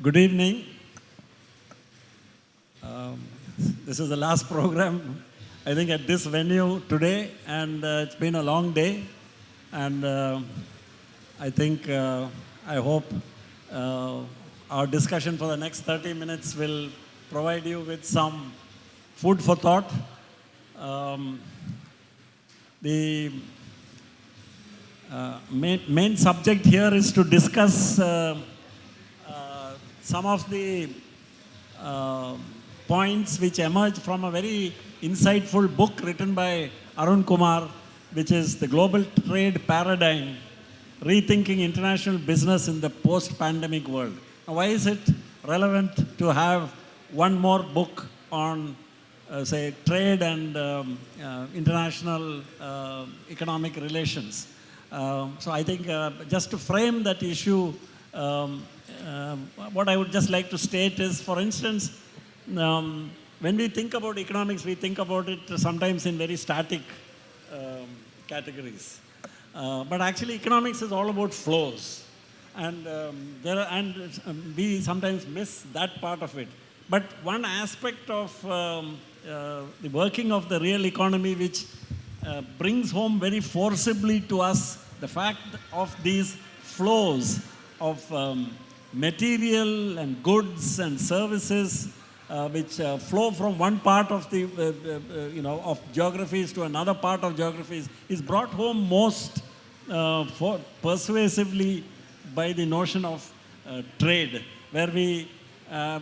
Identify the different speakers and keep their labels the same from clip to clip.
Speaker 1: Good evening. This is the last program, I think, at this venue today, and it's been a long day. And I think, I hope our discussion for the next 30 minutes will provide you with some food for thought. The main subject here is to discuss some of the points which emerge from a very insightful book written by Arun Kumar, which is The Global Trade Paradigm, Rethinking International Business in the Post-Pandemic World. Now, why is it relevant to have one more book on, say, trade and international economic relations? So I think just to frame that issue, what I would just like to state is, for instance, when we think about economics, we think about it sometimes in very static categories. But actually, economics is all about flows. And, we sometimes miss that part of it. But one aspect of the working of the real economy which brings home very forcibly to us the fact of these flows of material and goods and services which flow from one part of the of geographies to another part of geographies is brought home most persuasively by the notion of trade, where we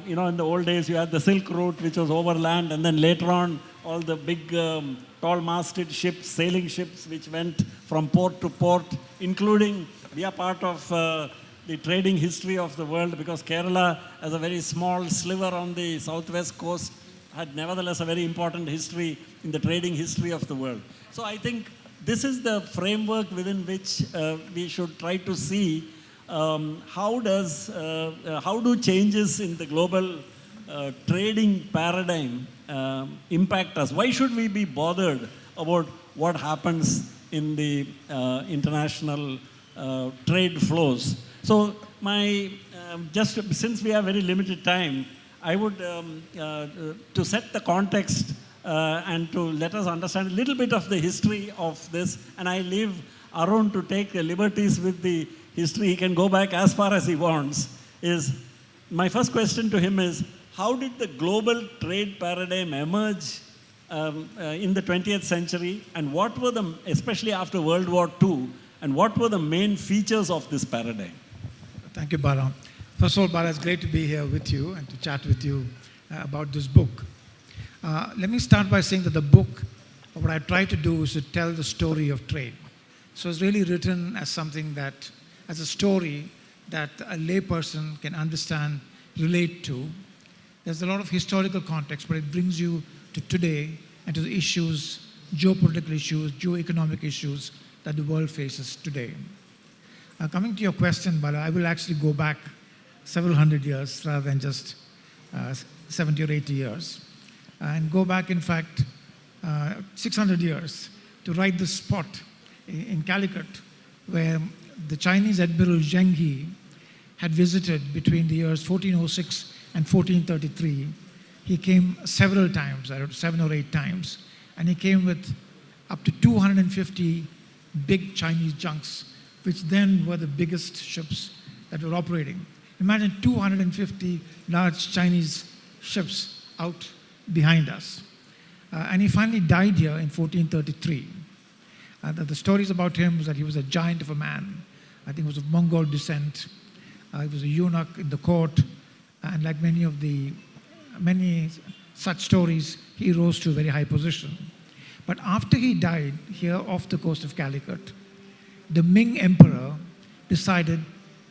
Speaker 1: in the old days you had the Silk Route, which was overland, and then later on all the big tall-masted ships, sailing ships, which went from port to port, including, we are part of the trading history of the world, because Kerala, as a very small sliver on the southwest coast, had nevertheless a very important history in the trading history of the world. So I think this is the framework within which we should try to see how do changes in the global trading paradigm impact us? Why should we be bothered about what happens in the international trade flows? So just since we have very limited time, I would, to set the context and to let us understand a little bit of the history of this, and I leave Arun to take liberties with the history. He can go back as far as he wants. My first question to him is, how did the global trade paradigm emerge in the 20th century, and what were especially after World War II, and what were the main features of this paradigm?
Speaker 2: Thank you, Bala. First of all, Bala, it's great to be here with you and to chat with you about this book. Let me start by saying that the book, what I try to do is to tell the story of trade. So it's really written as something that, as a story that a layperson can understand, relate to. There's a lot of historical context, but it brings you to today and to the issues, geopolitical issues, geoeconomic issues that the world faces today. Coming to your question, Bala, I will actually go back several hundred years rather than just 70 or 80 years. And go back, in fact, 600 years to right the spot in Calicut, where the Chinese Admiral Zheng He had visited between the years 1406 and 1433. He came several times, 7 or 8 times, and he came with up to 250 big Chinese junks, which then were the biggest ships that were operating. Imagine 250 large Chinese ships out behind us. And he finally died here in 1433. The stories about him was that he was a giant of a man. I think he was of Mongol descent. He was a eunuch in the court. And like many such stories, he rose to a very high position. But after he died here off the coast of Calicut, the Ming Emperor decided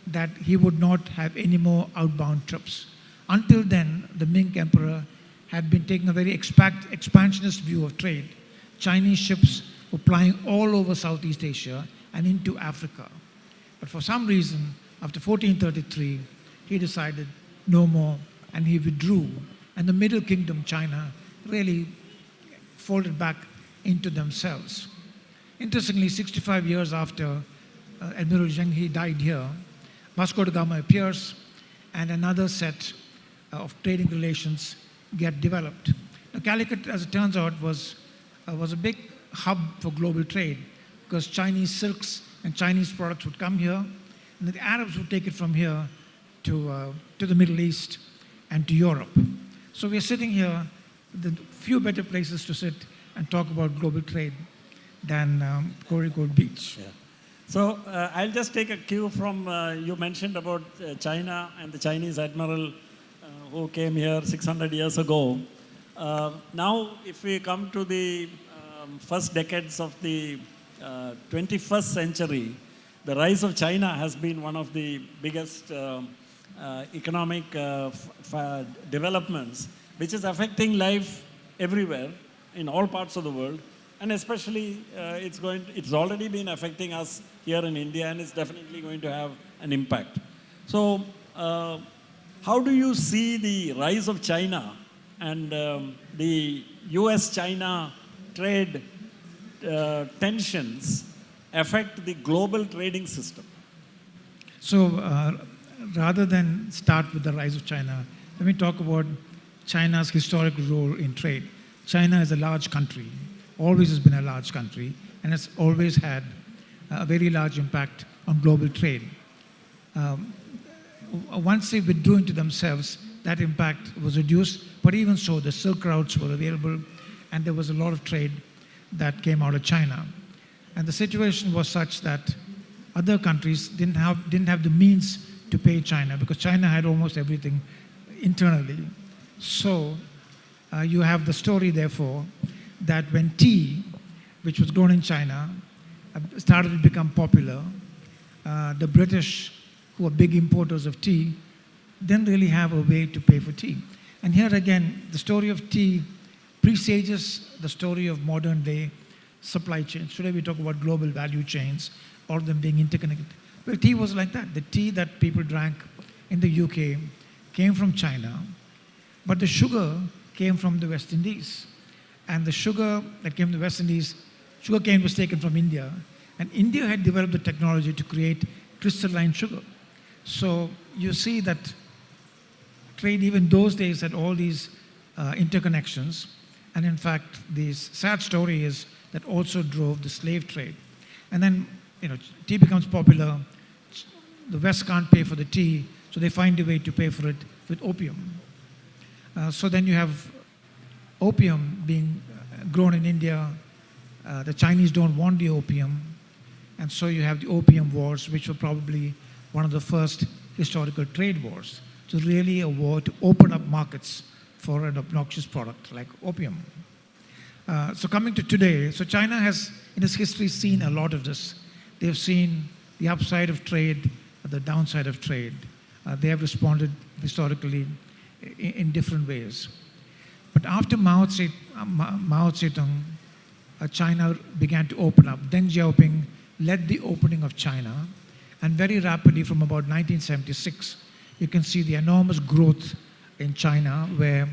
Speaker 2: that he would not have any more outbound trips. Until then, the Ming Emperor had been taking a very expansionist view of trade. Chinese ships were plying all over Southeast Asia and into Africa. But for some reason, after 1433, he decided no more, and he withdrew. And the Middle Kingdom, China, really folded back into themselves. Interestingly, 65 years after Admiral Zheng He died here, Vasco da Gama appears, and another set of trading relations get developed. Now, Calicut, as it turns out, was a big hub for global trade because Chinese silks and Chinese products would come here, and the Arabs would take it from here to the Middle East and to Europe. So we're sitting here, the few better places to sit and talk about global trade than Kozhikode Beach.
Speaker 1: Yeah. So I'll just take a cue from, you mentioned about China and the Chinese admiral who came here 600 years ago. Now, if we come to the first decades of the 21st century, the rise of China has been one of the biggest economic developments, which is affecting life everywhere in all parts of the world, and especially it's already been affecting us here in India, and it's definitely going to have an impact. So, how do you see the rise of China and the US-China trade tensions affect the global trading system?
Speaker 2: So, rather than start with the rise of China, let me talk about China's historical role in trade. China is a large country, always has been a large country, and has always had a very large impact on global trade. Once they withdrew into themselves, that impact was reduced, but even so, the Silk routes were available, and there was a lot of trade that came out of China. And the situation was such that other countries didn't have the means to pay China because China had almost everything internally. So you have the story, therefore, that when tea, which was grown in China, started to become popular, the British, who were big importers of tea, didn't really have a way to pay for tea. And here again, the story of tea presages the story of modern day supply chains. Today we talk about global value chains, all of them being interconnected. Well, tea was like that. The tea that people drank in the UK came from China, but the sugar came from the West Indies. And the sugar that came from the West Indies, sugar cane was taken from India, and India had developed the technology to create crystalline sugar. So you see that trade even those days had all these interconnections, and in fact, the sad story is that also drove the slave trade. And then, tea becomes popular, the West can't pay for the tea, so they find a way to pay for it with opium. So then you have opium being grown in India. The Chinese don't want the opium, and so you have the opium wars, which were probably one of the first historical trade wars. So really a war to open up markets for an obnoxious product like opium. So coming to today, so China has in its history seen a lot of this. They've seen the upside of trade, the downside of trade. They have responded historically in different ways. But after Mao Zedong, China began to open up. Deng Xiaoping led the opening of China, and very rapidly from about 1976, you can see the enormous growth in China where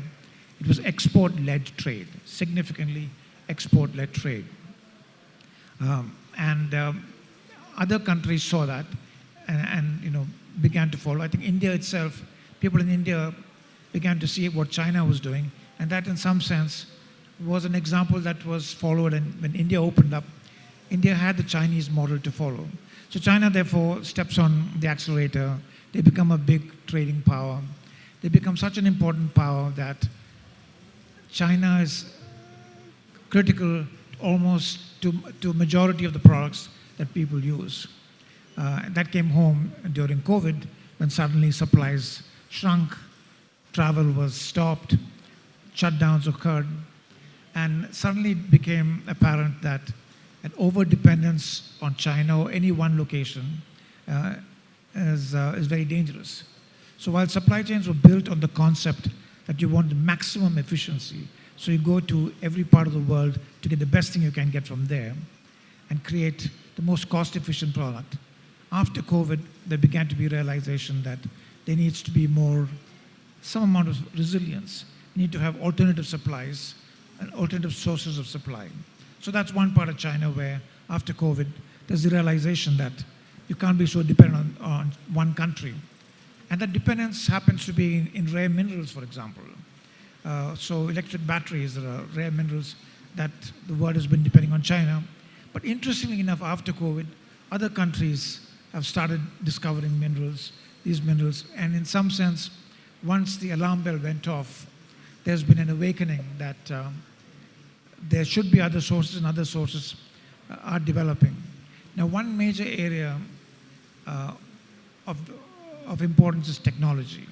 Speaker 2: it was export-led trade, significantly export-led trade. Other countries saw that and began to follow. I think India itself, people in India began to see what China was doing, and that in some sense was an example that was followed. And when India opened up, India had the Chinese model to follow. So China therefore steps on the accelerator. They become a big trading power. They become such an important power that China is critical almost to majority of the products that people use. That came home during COVID when suddenly supplies shrunk, travel was stopped, shutdowns occurred, and suddenly it became apparent that an over-dependence on China or any one location is very dangerous. So while supply chains were built on the concept that you want the maximum efficiency, so you go to every part of the world to get the best thing you can get from there and create the most cost-efficient product. After COVID, there began to be realization that there needs to be some amount of resilience. You need to have alternative supplies and alternative sources of supply. So that's one part of China where, after COVID, there's the realization that you can't be so dependent on one country. And that dependence happens to be in rare minerals, for example. So electric batteries, there are rare minerals that the world has been depending on China. But interestingly enough, after COVID, other countries have started discovering minerals, these minerals. And in some sense, once the alarm bell went off, there's been an awakening that there should be other sources, and other sources are developing. Now, one major area of importance is technology.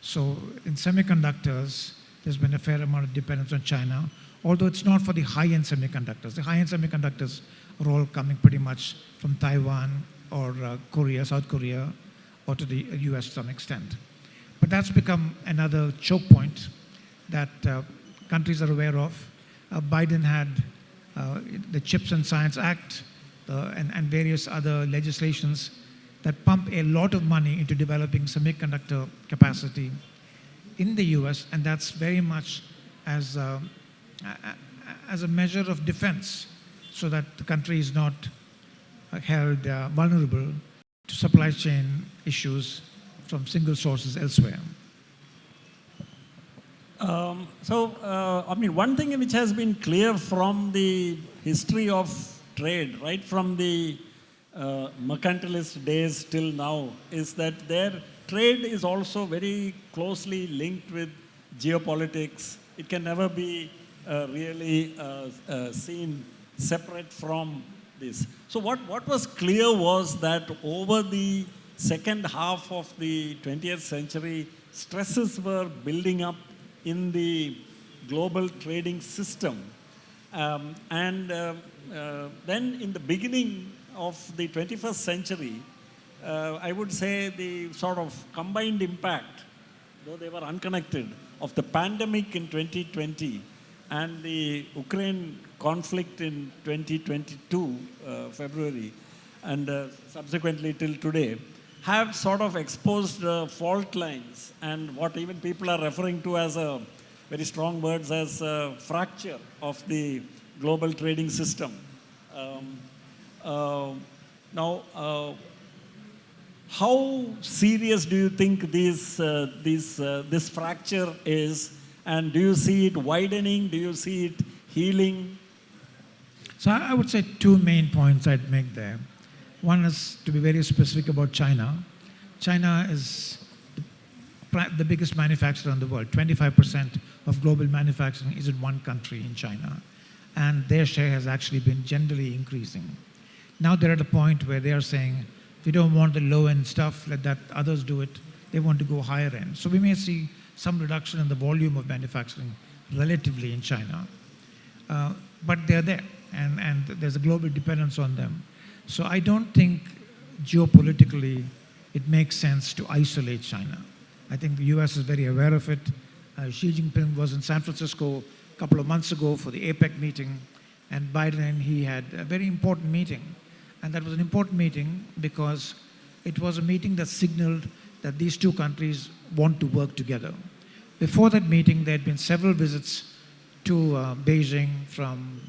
Speaker 2: So in semiconductors, there's been a fair amount of dependence on China, although it's not for the high-end semiconductors. The high-end semiconductors are all coming pretty much from Taiwan or Korea, South Korea, or to the US to some extent. But that's become another choke point that countries are aware of. Biden had the Chips and Science Act and various other legislations that pump a lot of money into developing semiconductor capacity in the US, and that's very much as a measure of defense so that the country is not held vulnerable to supply chain issues from single sources elsewhere.
Speaker 1: I mean, one thing which has been clear from the history of trade, right from the mercantilist days till now, is that their trade is also very closely linked with geopolitics. It can never be really seen separate from this. So what was clear was that over the second half of the 20th century, stresses were building up in the global trading system. Then in the beginning of the 21st century, I would say the sort of combined impact, though they were unconnected, of the pandemic in 2020 and the Ukraine conflict in 2022, February, and subsequently till today, have sort of exposed fault lines and what even people are referring to as a very strong words as a fracture of the global trading system. Now, how serious do you think this fracture is, and do you see it widening? Do you see it healing?
Speaker 2: So I would say two main points I'd make there. One is to be very specific about China. China is the biggest manufacturer in the world. 25% of global manufacturing is in one country, in China. And their share has actually been generally increasing. Now they're at a point where they are saying, if you don't want the low-end stuff, let that others do it. They want to go higher end. So we may see some reduction in the volume of manufacturing relatively in China. But they're there, and there's a global dependence on them. So I don't think geopolitically it makes sense to isolate China. I think the US is very aware of it. Xi Jinping was in San Francisco a couple of months ago for the APEC meeting, and Biden and he had a very important meeting. And that was an important meeting because it was a meeting that signaled that these two countries want to work together. Before that meeting, there had been several visits to Beijing from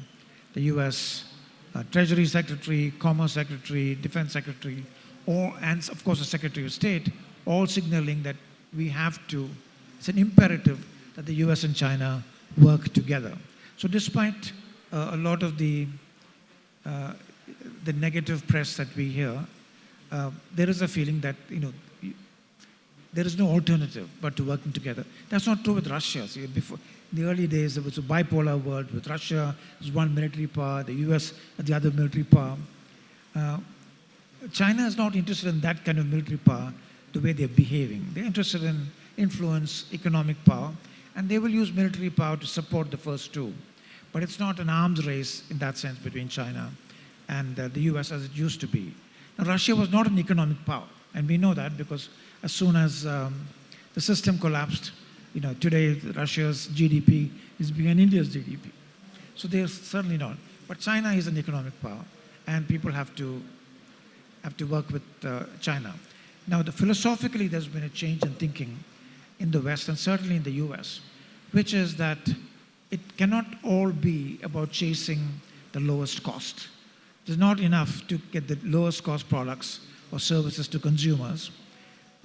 Speaker 2: the US Treasury Secretary, Commerce Secretary, Defense Secretary, and of course the Secretary of State, all signaling that we have to, it's an imperative that the US and China work together. So despite a lot of the negative press that we hear, there is a feeling that, there is no alternative but to working together. That's not true with Russia. See, before, in the early days, there was a bipolar world with Russia as one military power, the US as the other military power. China is not interested in that kind of military power the way they're behaving. They're interested in influence, economic power, and they will use military power to support the first two. But it's not an arms race in that sense between China and the US as it used to be. Now, Russia was not an economic power, and we know that because as soon as the system collapsed, today Russia's GDP is bigger than India's GDP. So they're certainly not. But China is an economic power, and people have to work with China. Now, philosophically, there's been a change in thinking in the West and certainly in the US, which is that it cannot all be about chasing the lowest cost. It's not enough to get the lowest cost products or services to consumers.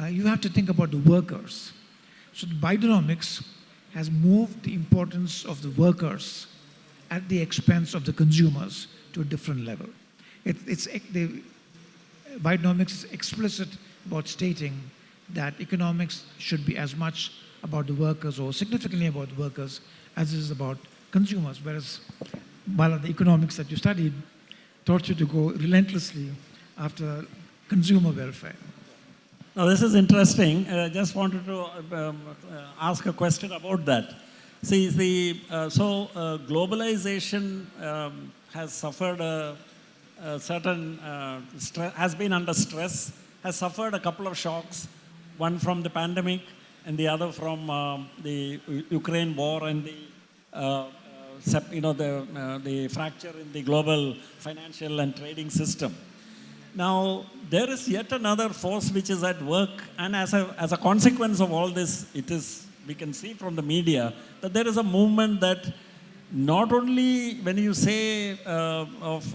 Speaker 2: you have to think about the workers. So the Bidenomics has moved the importance of the workers at the expense of the consumers to a different level. The Bidenomics is explicit about stating that economics should be as much about the workers or significantly about the workers as it is about consumers, whereas Bala, the economics that you studied taught you to go relentlessly after consumer welfare.
Speaker 1: Now, this is interesting. I just wanted to ask a question about that. See, globalization has suffered a certain, has been under stress, has suffered a couple of shocks, one from the pandemic and the other from the Ukraine war and the fracture in the global financial and trading system. Now, there is yet another force which is at work, and as a consequence of all this, we can see from the media that there is a movement that not only when you say of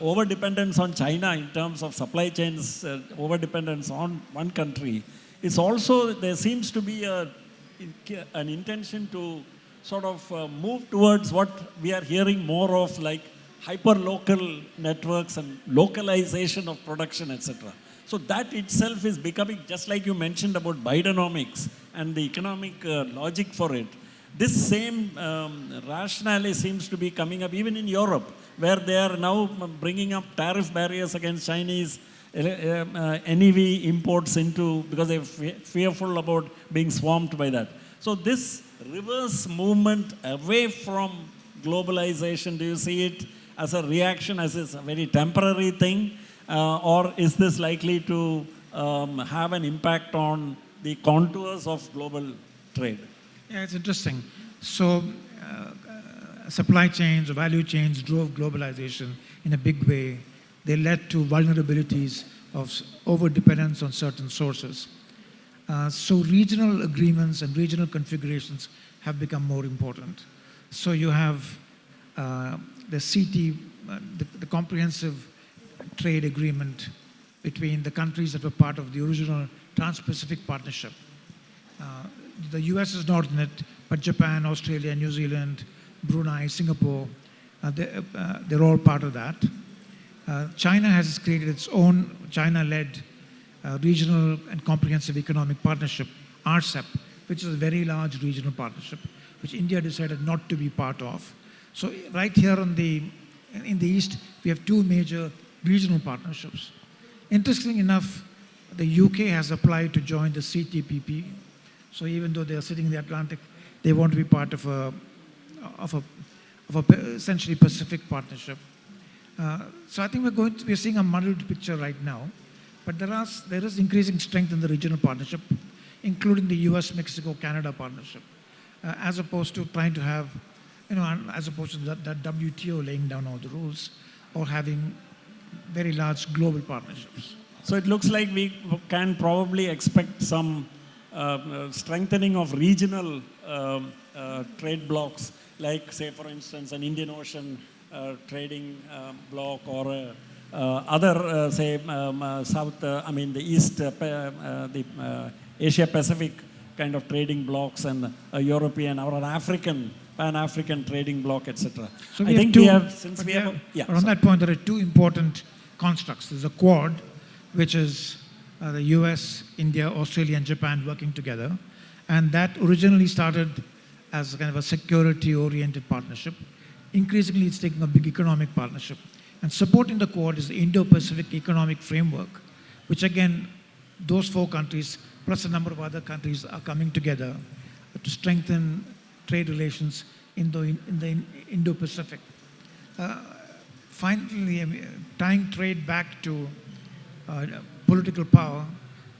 Speaker 1: over-dependence on China in terms of supply chains, over-dependence on one country, it's also, there seems to be an intention to sort of move towards what we are hearing more of, like hyper-local networks and localization of production, etc. So that itself is becoming, just like you mentioned about Bidenomics and the economic logic for it, this same rationale seems to be coming up even in Europe, where they are now bringing up tariff barriers against Chinese NEV imports because they're fearful about being swamped by that. So this reverse movement away from globalization, do you see it as a reaction, as a very temporary thing, or is this likely to have an impact on the contours of global trade?
Speaker 2: Yeah, it's interesting. So supply chains or value chains drove globalization in a big way. They led to vulnerabilities of over-dependence on certain sources. So regional agreements and regional configurations have become more important. So you have the CT, the Comprehensive Trade Agreement between the countries that were part of the original Trans-Pacific Partnership. The US is not in it, but Japan, Australia, New Zealand, Brunei, Singapore, they're all part of that. China has created its own China-led Regional and Comprehensive Economic Partnership, RCEP, which is a very large regional partnership, which India decided not to be part of. So right here in the East, we have two major regional partnerships. Interesting enough, the UK has applied to join the CTPP. So even though they are sitting in the Atlantic, they want to be part of a essentially Pacific partnership. So I think we're seeing a muddled picture right now, but there is increasing strength in the regional partnership, including the US-Mexico-Canada partnership, as opposed to trying to have, as opposed to that WTO laying down all the rules or having very large global partnerships.
Speaker 1: So it looks like we can probably expect some strengthening of regional trade blocks, like, say, for instance, an Indian Ocean trading bloc, or other, say, the East, the Asia-Pacific kind of trading blocks, and a European or an African, Pan-African trading bloc, etc.
Speaker 2: So
Speaker 1: I think we have, since we have,
Speaker 2: on that point, there are two important constructs. There's a Quad, which is the US, India, Australia, and Japan working together. And that originally started as kind of a security-oriented partnership. Increasingly, it's taking a big economic partnership. And supporting the Quad is the Indo-Pacific Economic Framework, which again, those four countries, plus a number of other countries, are coming together to strengthen trade relations in the Indo-Pacific. Finally, tying trade back to political power,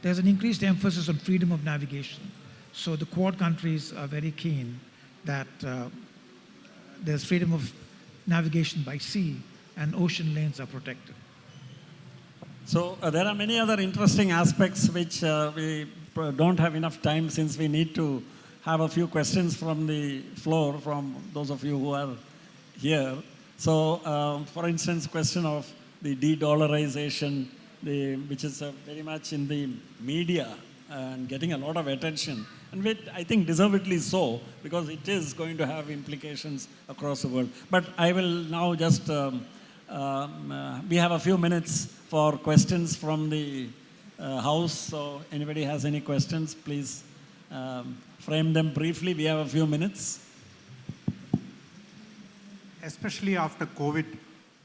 Speaker 2: there's an increased emphasis on freedom of navigation. So the Quad countries are very keen that there's freedom of navigation by sea and ocean lanes are protected.
Speaker 1: So there are many other interesting aspects which we don't have enough time, since we need to have a few questions from the floor, from those of you who are here. So for instance, question of the de-dollarization which is very much in the media and getting a lot of attention, and which I think deservedly so, because it is going to have implications across the world. But I will now just, we have a few minutes for questions from the house, so anybody has any questions, please frame them briefly. We have a few minutes.
Speaker 3: Especially after COVID,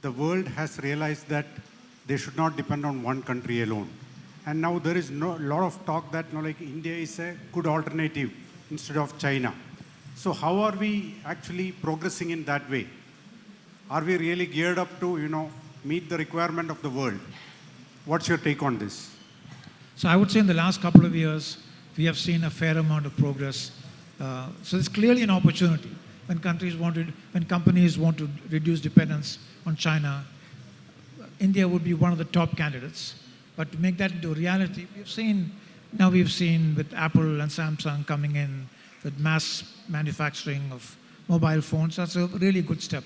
Speaker 3: the world has realized that they should not depend on one country alone. And now there is no lot of talk that like India is a good alternative instead of China. So how are we actually progressing in that way? Are we really geared up to meet the requirement of the world? What's your take on this?
Speaker 2: So I would say in the last couple of years, we have seen a fair amount of progress. So it's clearly an opportunity when companies want to reduce dependence on China. India would be one of the top candidates. But to make that into a reality, we've seen with Apple and Samsung coming in with mass manufacturing of mobile phones. That's a really good step.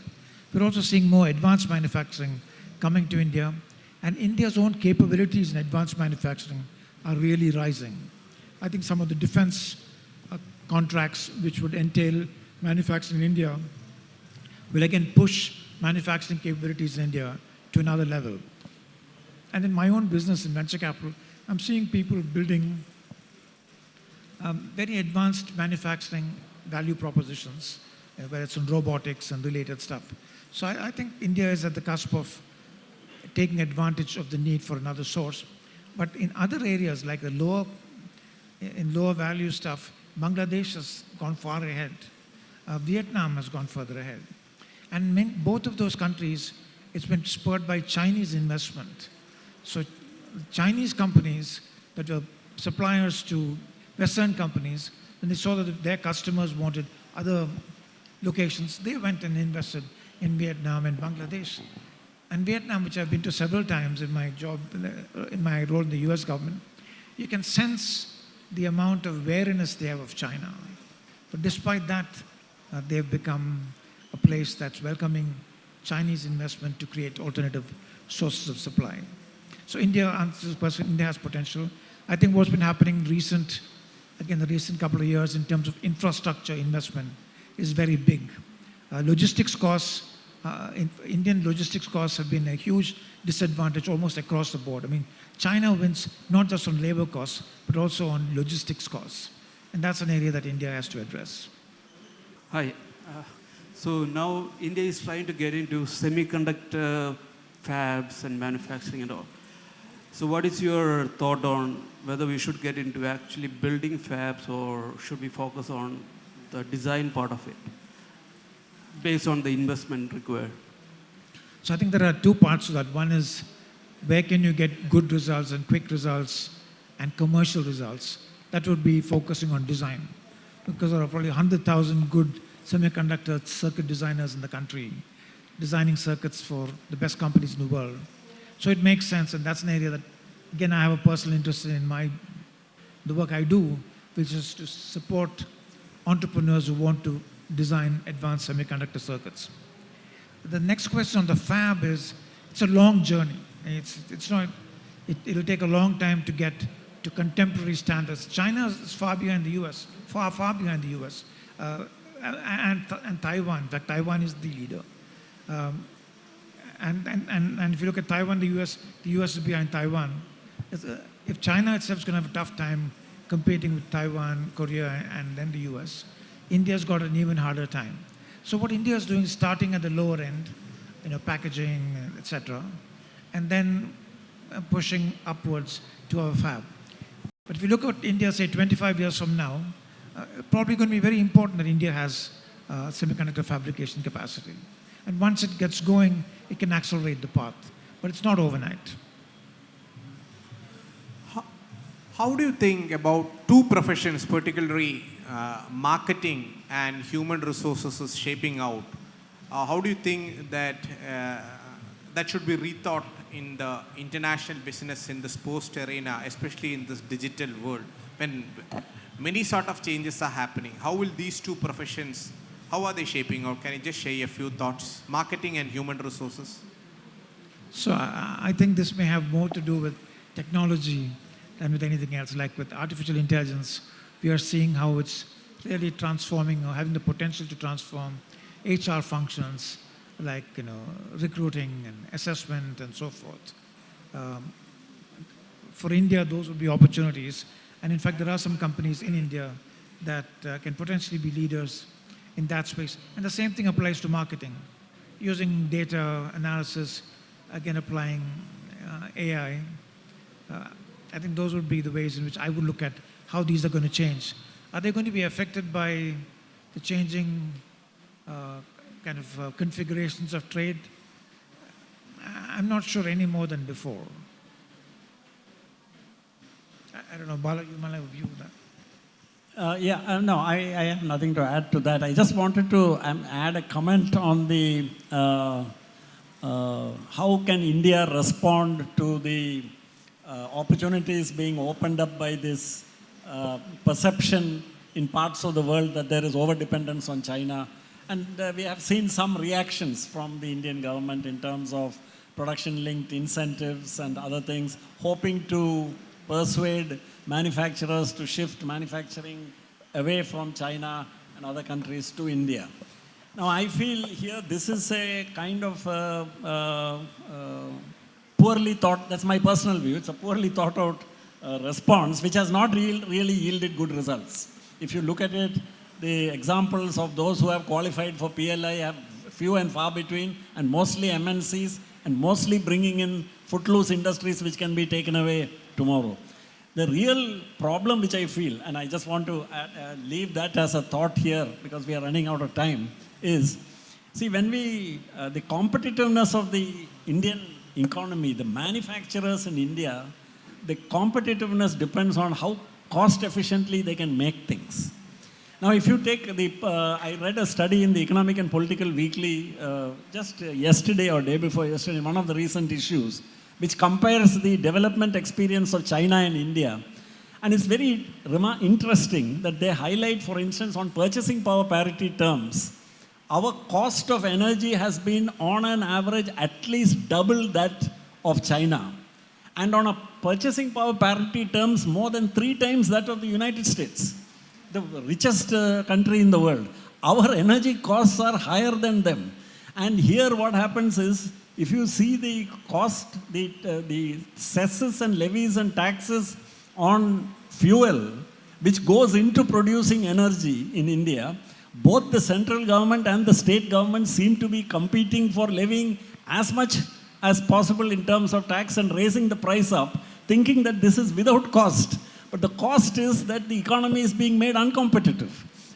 Speaker 2: We're also seeing more advanced manufacturing coming to India. And India's own capabilities in advanced manufacturing are really rising. I think some of the defense contracts which would entail manufacturing in India will again push manufacturing capabilities in India to another level. And in my own business in venture capital, I'm seeing people building very advanced manufacturing value propositions, whether it's in robotics and related stuff. So I think India is at the cusp of taking advantage of the need for another source. But in other areas, like the lower value stuff, Bangladesh has gone far ahead. Vietnam has gone further ahead. And both of those countries, it's been spurred by Chinese investment. So Chinese companies that were suppliers to Western companies, when they saw that their customers wanted other locations, they went and invested in Vietnam and Bangladesh. And Vietnam, which I've been to several times in my job, in my role in the US government, you can sense the amount of wariness they have of China. But despite that, they've become a place that's welcoming Chinese investment to create alternative sources of supply. So India answers the question, India has potential. I think what's been happening the recent couple of years in terms of infrastructure investment is very big. Logistics costs, Indian logistics costs have been a huge disadvantage almost across the board. I mean, China wins not just on labor costs, but also on logistics costs. And that's an area that India has to address.
Speaker 4: Hi. So now India is trying to get into semiconductor fabs and manufacturing and all. So what is your thought on whether we should get into actually building fabs or should we focus on the design part of it based on the investment required?
Speaker 2: So I think there are two parts to that. One is where can you get good results and quick results and commercial results? That would be focusing on design, because there are probably 100,000 good semiconductor circuit designers in the country, designing circuits for the best companies in the world. So it makes sense, and that's an area that, again, I have a personal interest in the work I do, which is to support entrepreneurs who want to design advanced semiconductor circuits. The next question on the fab is, it's a long journey. It'll take a long time to get to contemporary standards. China is far behind the US, far behind the US, and Taiwan. In fact, Taiwan is the leader. And if you look at Taiwan, the US is behind Taiwan. If China itself is going to have a tough time competing with Taiwan, Korea, and then the US, India's got an even harder time. So what India is doing is starting at the lower end, packaging, etc., and then pushing upwards to our fab. But if you look at India, say 25 years from now, probably going to be very important that India has semiconductor fabrication capacity. And once it gets going, it can accelerate the path. But it's not overnight.
Speaker 5: How do you think about two professions, particularly marketing and human resources, is shaping out? How do you think that that should be rethought in the international business in this post arena, especially in this digital world, when many sort of changes are happening? How will these two professions, how are they shaping out? Can you just share a few thoughts? Marketing and human resources.
Speaker 2: So I think this may have more to do with technology than with anything else. Like with artificial intelligence, we are seeing how it's really transforming or having the potential to transform HR functions like recruiting and assessment and so forth. For India, those would be opportunities. And in fact, there are some companies in India that can potentially be leaders in that space. And the same thing applies to marketing. Using data analysis, again applying AI. I think those would be the ways in which I would look at how these are going to change. Are they going to be affected by the changing configurations of trade? I'm not sure any more than before. I don't know, Bala, you might have a view of that.
Speaker 1: No, I have nothing to add to that. I just wanted to add a comment on the how can India respond to the opportunities being opened up by this perception in parts of the world that there is over-dependence on China. And we have seen some reactions from the Indian government in terms of production-linked incentives and other things, hoping to persuade manufacturers to shift manufacturing away from China and other countries to India. Now, I feel here this is a kind of poorly thought, that's my personal view, it's a poorly thought out response which has not really yielded good results. If you look at it, the examples of those who have qualified for PLI have few and far between, and mostly MNCs, and mostly bringing in footloose industries which can be taken away tomorrow. The real problem which I feel, and I just want to leave that as a thought here because we are running out of time, is, see, when the competitiveness of the Indian economy, the manufacturers in India, the competitiveness depends on how cost efficiently they can make things. Now, if you take I read a study in the Economic and Political Weekly just yesterday or day before yesterday, one of the recent issues, which compares the development experience of China and India. And it's very interesting that they highlight, for instance, on purchasing power parity terms, our cost of energy has been on an average at least double that of China. And on a purchasing power parity terms, more than 3 times that of the United States, the richest country in the world. Our energy costs are higher than them. And here what happens is, if you see the cost, the cesses and levies and taxes on fuel, which goes into producing energy in India, both the central government and the state government seem to be competing for levying as much as possible in terms of tax and raising the price up, thinking that this is without cost. But the cost is that the economy is being made uncompetitive.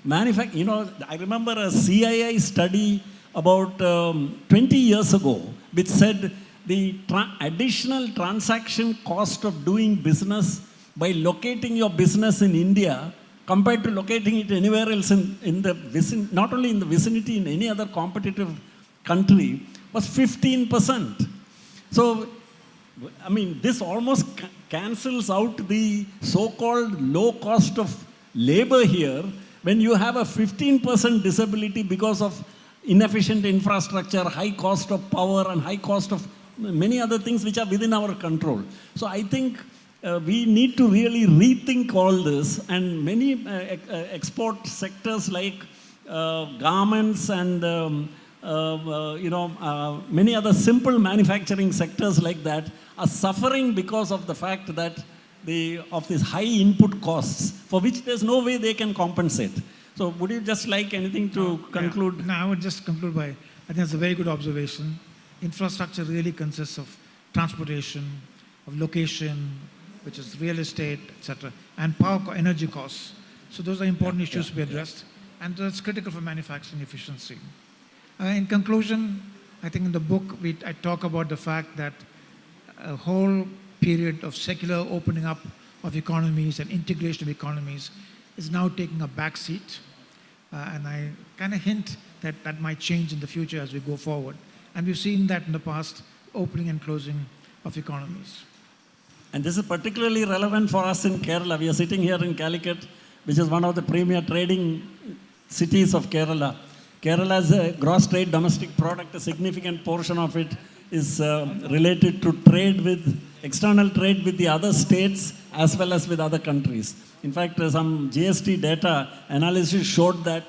Speaker 1: I remember a CII study about 20 years ago, which said the additional transaction cost of doing business by locating your business in India compared to locating it anywhere else in the vicinity, not only in the vicinity, in any other competitive country, was 15%. So, I mean, this almost cancels out the so-called low cost of labor here when you have a 15% disability because of inefficient infrastructure, high cost of power, and high cost of many other things which are within our control. So I think we need to really rethink all this, and many export sectors like garments and many other simple manufacturing sectors like that are suffering because of the fact that of these high input costs for which there's no way they can compensate. So would you just like anything to conclude?
Speaker 2: Yeah. No, I would just conclude by, I think that's a very good observation. Infrastructure really consists of transportation, of location, which is real estate, etc., and energy costs. So those are important issues to be addressed, and that's critical for manufacturing efficiency. In conclusion, I think in the book I talk about the fact that a whole period of secular opening up of economies and integration of economies is now taking a back seat. And I kind of hint that that might change in the future as we go forward. And we've seen that in the past, opening and closing of economies.
Speaker 1: And this is particularly relevant for us in Kerala. We are sitting here in Calicut, which is one of the premier trading cities of Kerala. Kerala's gross trade domestic product, a significant portion of it is related to trade with, external trade with the other states as well as with other countries. In fact, some GST data analysis showed that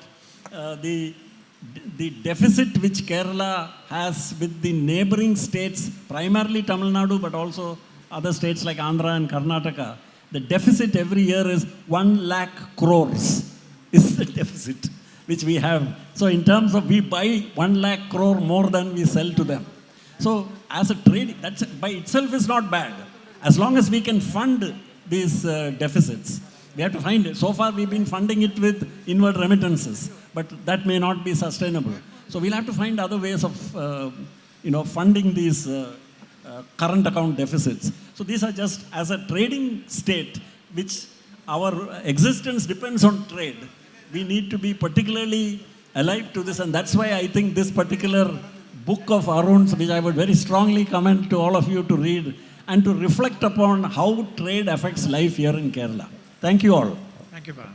Speaker 1: the deficit which Kerala has with the neighboring states, primarily Tamil Nadu, but also other states like Andhra and Karnataka, the deficit every year is 1 lakh crores is the deficit which we have. So in terms of, we buy 1 lakh crore more than we sell to them. So as a trade, that by itself is not bad. As long as we can fund these deficits. We have to find it. So far we've been funding it with inward remittances, but that may not be sustainable. So we'll have to find other ways of funding these current account deficits. So these are just, as a trading state, which our existence depends on trade, we need to be particularly alive to this, and that's why I think this particular book of Arun's, which I would very strongly commend to all of you to read and to reflect upon how trade affects life here in Kerala. Thank you all.
Speaker 2: Thank you, Baran.